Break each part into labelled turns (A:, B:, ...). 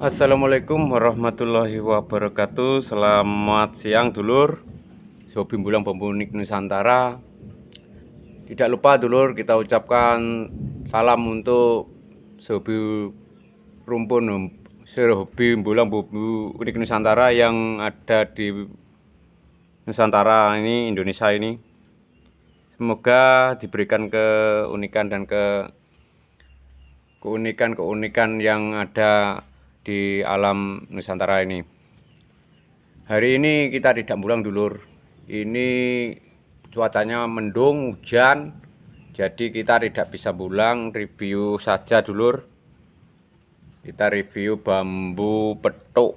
A: Assalamualaikum warahmatullahi wabarakatuh. Selamat siang dulur, hobi bulang bambu unik Nusantara. Tidak lupa dulur, kita ucapkan salam untuk hobi rumpun hobi bulang bambu unik Nusantara yang ada di Nusantara ini, Indonesia ini. Semoga diberikan keunikan dan keunikan yang ada di alam Nusantara ini. Hari ini kita tidak pulang dulur. Ini cuacanya mendung, hujan. Jadi kita tidak bisa pulang, review saja dulur. Kita review bambu petuk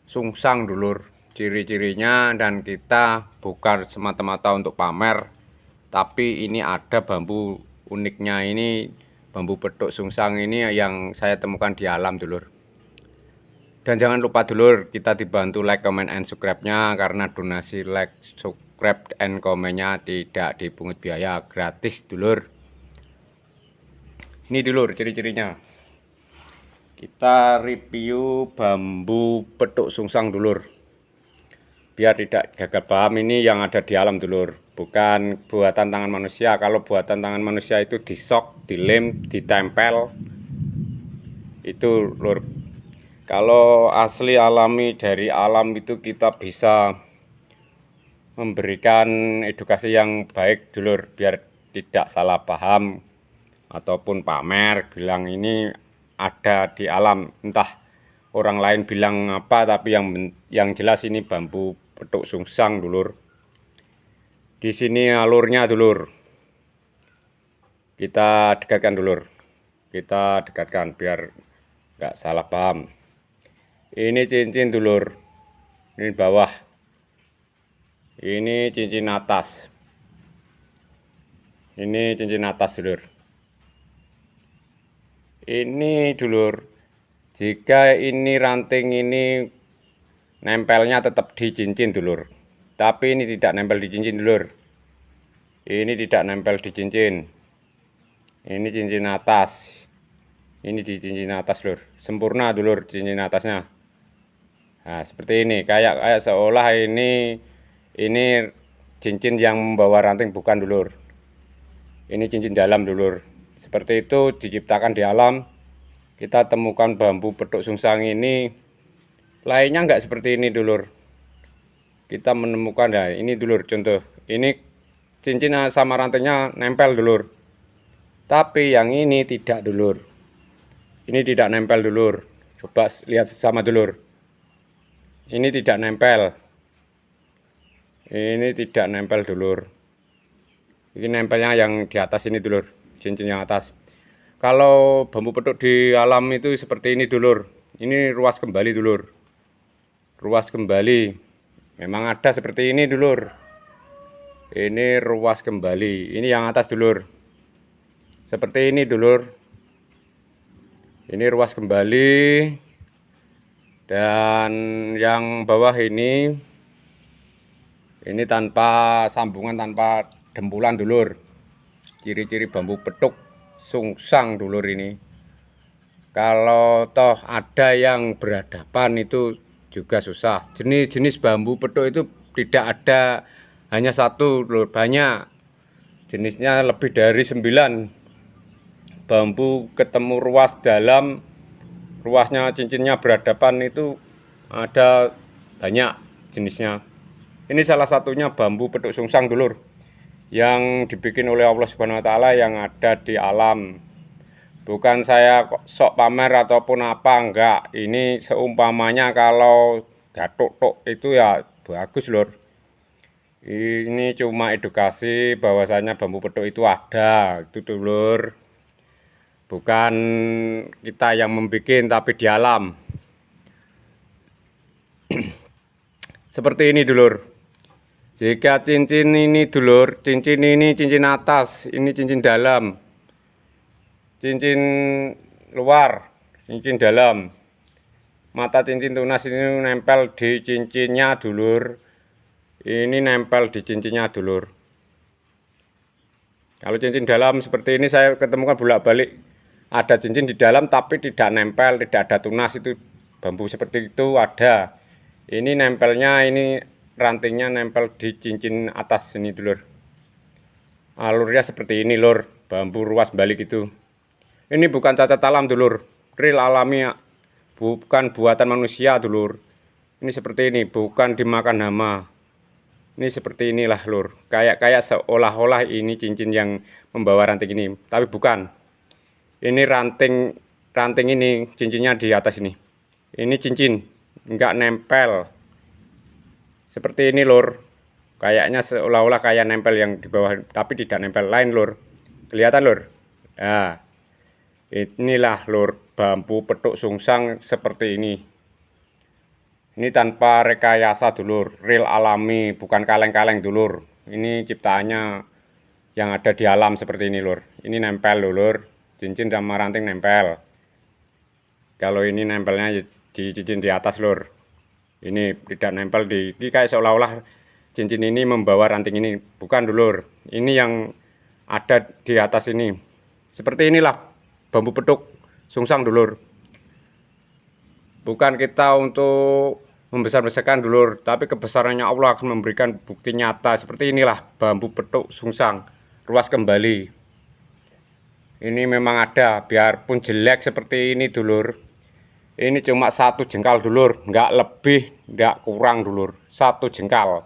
A: sungsang dulur. Ciri-cirinya, dan kita bukan semata-mata untuk pamer, tapi ini ada bambu uniknya ini, bambu petuk sungsang ini yang saya temukan di alam dulur. Dan jangan lupa dulur, kita dibantu like, comment, and subscribe-nya, karena donasi like, subscribe, and comment-nya tidak dipungut biaya, gratis dulur. Ini dulur ciri-cirinya. Kita review bambu petuk sungsang dulur. Biar tidak gagal paham, ini yang ada di alam dulur, bukan buatan tangan manusia. Kalau buatan tangan manusia itu disok, dilem, ditempel, itu lur. Kalau asli alami dari alam itu kita bisa memberikan edukasi yang baik dulur, biar tidak salah paham ataupun pamer bilang ini ada di alam. Entah orang lain bilang apa, tapi yang jelas ini bambu petuk sungsang dulur. Di sini alurnya dulur. Kita dekatkan dulur. Kita dekatkan biar nggak salah paham. Ini cincin dulur, ini bawah, ini cincin atas, ini cincin atas dulur. Ini dulur, jika ini ranting ini nempelnya tetap di cincin dulur, tapi ini tidak nempel di cincin dulur. Ini tidak nempel di cincin. Ini cincin atas, ini di cincin atas dulur, sempurna dulur cincin atasnya. Nah, seperti ini, kayak seolah ini cincin yang membawa ranting, bukan dulur. Ini cincin dalam dulur. Seperti itu diciptakan di alam. Kita temukan bambu petuk sungsang ini. Lainnya enggak seperti ini dulur. Kita menemukan, nah ini dulur contoh. Ini cincin sama rantingnya nempel dulur. Tapi yang ini tidak dulur. Ini tidak nempel dulur. Coba lihat sama dulur. Ini tidak nempel. Ini tidak nempel dulur. Ini nempelnya yang di atas ini dulur, cincin yang atas. Kalau bambu petuk di alam itu seperti ini dulur. Ini ruas kembali dulur. Ruas kembali. Memang ada seperti ini dulur. Ini ruas kembali. Ini yang atas dulur. Seperti ini dulur. Ini ruas kembali. Dan yang bawah ini tanpa sambungan, tanpa dempulan dulur. Ciri-ciri bambu petuk sungsang dulur ini. Kalau toh ada yang berhadapan itu juga susah. Jenis-jenis bambu petuk itu tidak ada hanya satu dulur, banyak. Jenisnya lebih dari 9. Bambu ketemu ruas dalam, ruasnya cincinnya berhadapan, itu ada banyak jenisnya. Ini salah satunya bambu petuk sungsang dulur, yang dibikin oleh Allah Subhanahu wa Ta'ala, yang ada di alam. Bukan saya sok pamer ataupun apa, enggak. Ini seumpamanya kalau gatuk-tuk itu ya bagus lur. Ini cuma edukasi bahwasanya bambu petuk itu ada, itu dulur. Bukan kita yang membuat, tapi di alam. Seperti ini dulur. Jika cincin ini dulur, cincin ini cincin atas, ini cincin dalam, cincin luar, cincin dalam. Mata cincin tunas ini nempel di cincinnya dulur. Ini nempel di cincinnya dulur. Kalau cincin dalam seperti ini saya ketemukan bolak-balik. Ada cincin di dalam tapi tidak nempel, tidak ada tunas, itu bambu seperti itu ada. Ini nempelnya, ini rantingnya nempel di cincin atas ini dulur. Alurnya seperti ini lur, bambu ruas balik itu. Ini bukan cacat alam dulur, real alami, bukan buatan manusia dulur. Ini seperti ini, bukan dimakan hama. Ini seperti inilah lur, kayak seolah-olah ini cincin yang membawa ranting ini, tapi bukan. Ini ranting ini cincinnya di atas ini. Ini cincin, enggak nempel. Seperti ini lur, kayaknya seolah-olah kayak nempel yang di bawah, tapi tidak nempel. Lain lur, kelihatan lur. Nah, inilah lur, bambu petuk sungsang seperti ini. Ini tanpa rekayasa dulur, real alami, bukan kaleng-kaleng dulur. Ini ciptaannya yang ada di alam seperti ini lur. Ini nempel dulur, cincin sama ranting nempel. Kalau ini nempelnya di cincin di atas lur. Ini tidak nempel ini kayak seolah-olah cincin ini membawa ranting ini. Bukan dulur, ini yang ada di atas ini. Seperti inilah bambu petuk sungsang dulur. Bukan kita untuk membesar-besarkan dulur, tapi kebesarannya Allah akan memberikan bukti nyata. Seperti inilah bambu petuk sungsang ruas kembali. Ini memang ada, biarpun jelek seperti ini dulur. Ini cuma 1 jengkal dulur, nggak lebih, nggak kurang dulur. 1 jengkal.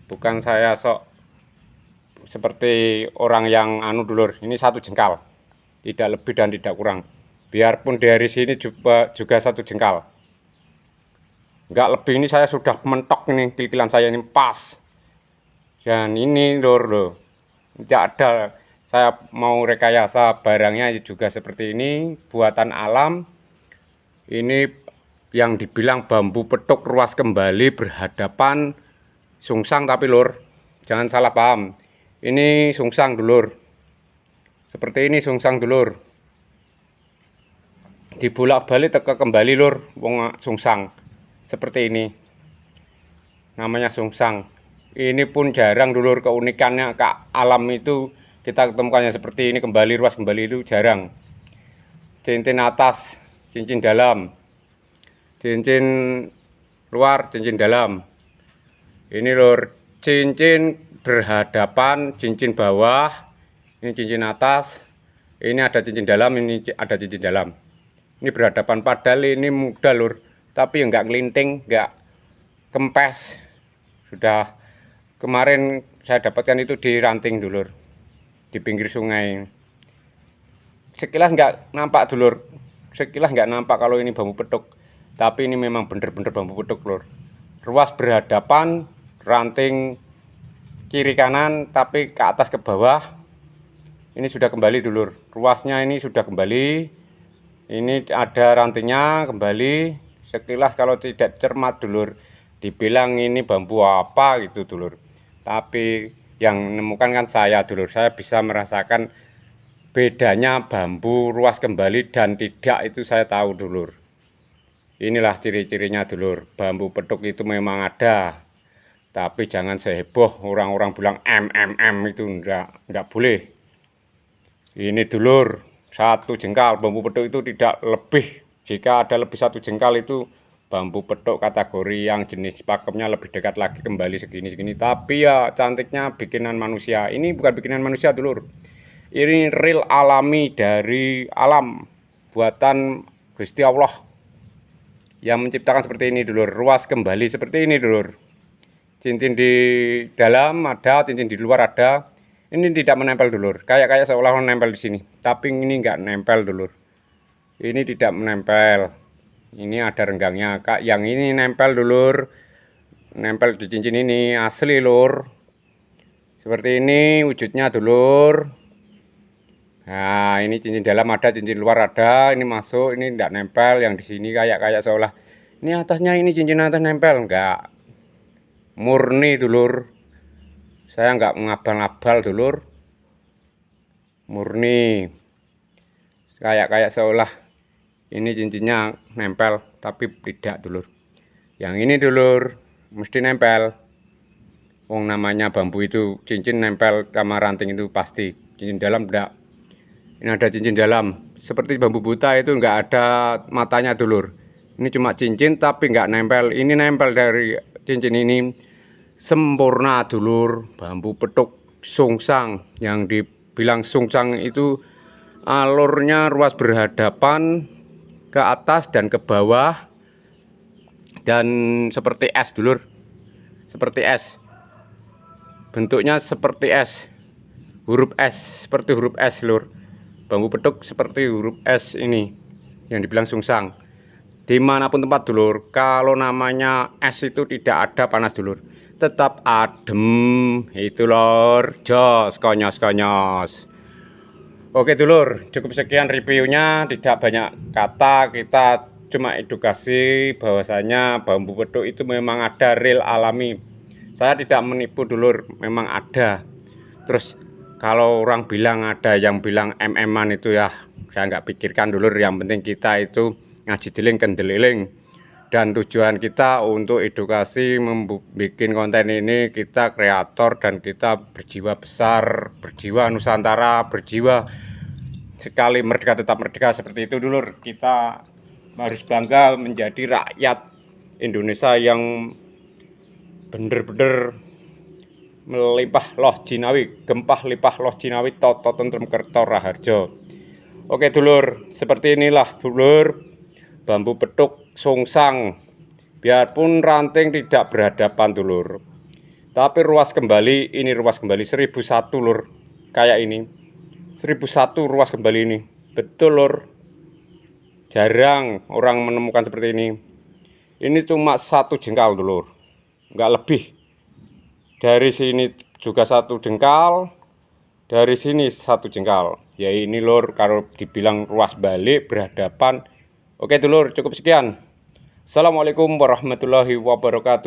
A: Bukan saya sok seperti orang yang anu dulur. Ini 1 jengkal, tidak lebih dan tidak kurang. Biarpun dari sini juga 1 jengkal, nggak lebih. Ini saya sudah mentok, ini kil-kilan saya ini pas. Dan ini lur, tidak ada saya mau rekayasa, barangnya juga seperti ini, buatan alam. Ini yang dibilang bambu petuk ruas kembali berhadapan sungsang, tapi lur, jangan salah paham. Ini sungsang dulur, seperti ini sungsang dulur. Dibolak-balik teka kembali lur, wong sungsang seperti ini, namanya sungsang. Ini pun jarang dulur, keunikannya alam itu kita ketemukannya seperti ini, kembali ruas kembali itu jarang. Cincin atas, cincin dalam, cincin luar, cincin dalam. Ini lur, cincin berhadapan, cincin bawah, ini cincin atas, ini ada cincin dalam, ini ada cincin dalam. Ini berhadapan, padahal ini mudah lur, tapi enggak ngelinting, enggak kempes. Sudah kemarin saya dapatkan itu di ranting dulur, di pinggir sungai. Sekilas enggak nampak dulur, sekilas enggak nampak kalau ini bambu petuk, tapi ini memang bener-bener bambu petuk lur. Ruas berhadapan, ranting kiri kanan, tapi ke atas ke bawah. Ini sudah kembali dulur, ruasnya ini sudah kembali. Ini ada rantingnya kembali. Sekilas kalau tidak cermat dulur, dibilang ini bambu apa gitu dulur. Tapi yang menemukan kan saya dulur, saya bisa merasakan bedanya bambu ruas kembali dan tidak, itu saya tahu dulur. Inilah ciri-cirinya dulur, bambu petuk itu memang ada. Tapi jangan seheboh orang-orang bilang itu enggak boleh. Ini dulur, 1 jengkal bambu petuk itu tidak lebih. Jika ada lebih 1 jengkal itu bambu petuk kategori yang jenis pakemnya lebih dekat lagi, kembali segini-segini. Tapi ya cantiknya bikinan manusia. Ini bukan bikinan manusia dulur, ini real alami dari alam, buatan Gusti Allah yang menciptakan seperti ini dulur. Ruas kembali seperti ini dulur. Cincin di dalam ada, cincin di luar ada. Ini tidak menempel dulur, kayak seolah menempel di sini, tapi ini enggak nempel dulur. Ini tidak menempel. Ini ada renggangnya, kak. Yang ini nempel dulur, nempel di cincin ini asli lur. Seperti ini wujudnya dulur. Nah, ini cincin dalam ada, cincin luar ada. Ini masuk, ini enggak nempel. Yang di sini kayak seolah ini atasnya, ini cincin atas nempel, enggak. Murni dulur. Saya enggak ngabal-ngabal dulur, murni kayak seolah ini cincinnya nempel, tapi tidak dulur. Yang ini dulur mesti nempel. Wong namanya bambu itu cincin nempel sama ranting itu pasti. Cincin dalam enggak. Ini ada cincin dalam, seperti bambu buta itu enggak ada matanya dulur. Ini cuma cincin tapi nggak nempel. Ini nempel dari cincin ini. Sempurna dulur, bambu petuk sungsang. Yang dibilang sungsang itu alurnya ruas berhadapan ke atas dan ke bawah, dan seperti es dulur, seperti es, bentuknya seperti es, huruf S, seperti huruf S lur. Bambu petuk seperti huruf S ini yang dibilang sungsang. Dimanapun tempat dulur, kalau namanya es itu tidak ada panas dulur, tetap adem itu lor. Jos konyos. Oke dulur, cukup sekian reviewnya, tidak banyak kata, kita cuma edukasi bahwasanya bambu petuk itu memang ada, real alami. Saya tidak menipu dulur, memang ada. Terus kalau orang bilang ada yang bilang MM-an itu ya saya nggak pikirkan dulur. Yang penting kita itu ngaji deling kendeliling, dan tujuan kita untuk edukasi, membuat konten ini. Kita kreator dan kita berjiwa besar, berjiwa Nusantara, berjiwa sekali merdeka tetap merdeka, seperti itu dulur. Kita harus bangga menjadi rakyat Indonesia yang bener-bener melimpah loh jinawi, gempah limpah loh jinawi, toto tentrem kerto raharjo. Oke dulur, seperti inilah dulur bambu petuk sungsang. Biarpun ranting tidak berhadapan dulur, tapi ruas kembali, ini ruas kembali 1001 lur. Kayak ini 1001 ruas kembali ini, betul lur. Jarang orang menemukan seperti ini. Ini cuma 1 jengkal dulur, nggak lebih. Dari sini juga 1 jengkal, dari sini 1 jengkal. Ya ini lur, kalau dibilang ruas balik berhadapan. Oke dulur, cukup sekian. Assalamualaikum warahmatullahi wabarakatuh.